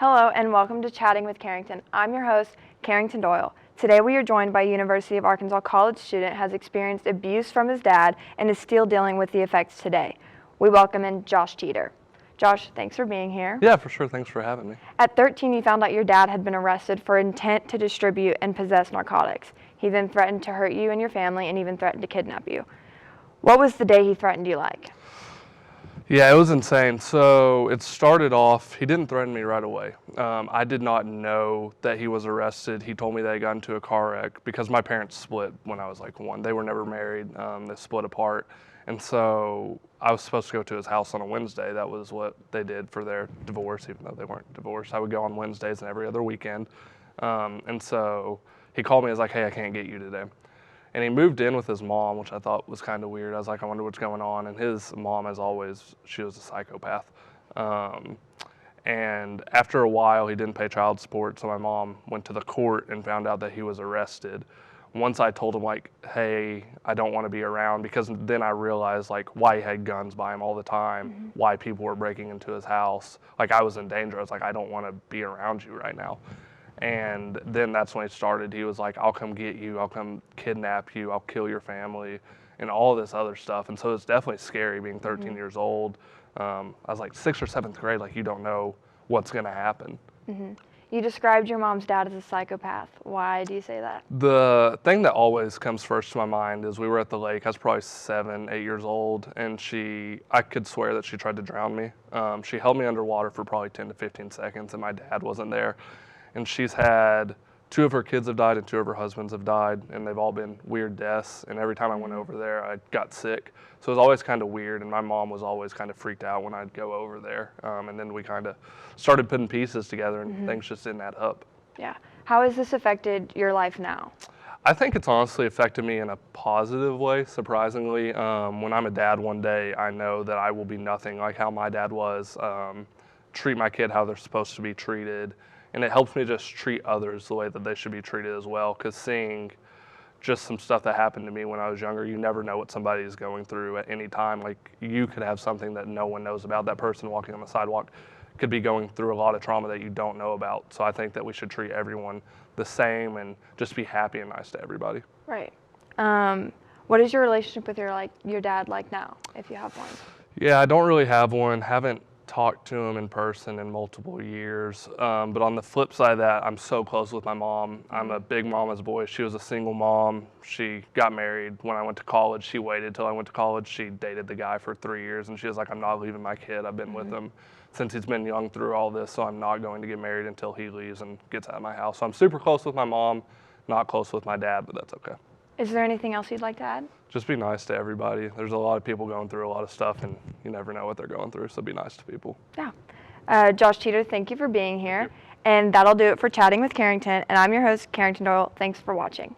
Hello and welcome to Chatting with Carrington. I'm your host, Carrington Doyle. Today we are joined by a University of Arkansas college student who has experienced abuse from his dad and is still dealing with the effects today. We welcome in Josh Teeter. Josh, thanks for being here. Yeah, for sure. Thanks for having me. At 13, you found out your dad had been arrested for intent to distribute and possess narcotics. He then threatened to hurt you and your family and even threatened to kidnap you. What was the day he threatened you like? Yeah, it was insane. So it started off, he didn't threaten me right away. I did not know that he was arrested. He told me that he got into a car wreck because my parents split when I was like 1. They were never married. They split apart. And so I was supposed to go to his house on a Wednesday. That was what they did for their divorce, even though they weren't divorced. I would go on Wednesdays and every other weekend. And so he called me and was like, hey, I can't get you today. And he moved in with his mom, which I thought was kind of weird. I was like, I wonder what's going on. And his mom, as always, she was a psychopath. And after a while, he didn't pay child support. So my mom went to the court and found out that he was arrested. Once I told him, like, hey, I don't want to be around, because then I realized, like, why he had guns by him all the time, why people were breaking into his house. Like, I was in danger. I was like, I don't want to be around you right now. And then that's when it started. He was like, I'll come get you, I'll come kidnap you, I'll kill your family, and all this other stuff. And so it's definitely scary being 13 years old. I was like 6th or 7th grade, like you don't know what's gonna happen. You described your mom's dad as a psychopath. Why do you say that? The thing that always comes first to my mind is we were at the lake. I was probably 7, 8 years old, and I could swear that she tried to drown me. She held me underwater for probably 10 to 15 seconds, and my dad wasn't there. And she's had 2 of her kids have died and 2 of her husbands have died, and they've all been weird deaths. And every time I went over there, I got sick. So it was always kind of weird, and my mom was always kind of freaked out when I'd go over there. And then we kind of started putting pieces together, and things just didn't add up. Yeah. How has this affected your life now? I think it's honestly affected me in a positive way, surprisingly. When I'm a dad one day, I know that I will be nothing like how my dad was. Treat my kid how they're supposed to be treated. And it helps me just treat others the way that they should be treated as well. Because seeing just some stuff that happened to me when I was younger, you never know what somebody is going through at any time. Like, you could have something that no one knows about. That person walking on the sidewalk could be going through a lot of trauma that you don't know about. So I think that we should treat everyone the same and just be happy and nice to everybody. Right. What is your relationship with your dad like now, if you have one? Yeah, I don't really have one. Haven't talked to him in person in multiple years. But on the flip side of that, I'm so close with my mom. I'm a big mama's boy. She was a single mom. She got married when I went to college. She waited till I went to college. She dated the guy for 3 years, and she was like, I'm not leaving my kid. I've been with him since he's been young through all this, so I'm not going to get married until he leaves and gets out of my house. So I'm super close with my mom, not close with my dad, but that's okay. Is there anything else you'd like to add? Just be nice to everybody. There's a lot of people going through a lot of stuff, and you never know what they're going through, so be nice to people. Yeah. Josh Teeter, thank you for being here. And that'll do it for Chatting with Carrington. And I'm your host, Carrington Doyle. Thanks for watching.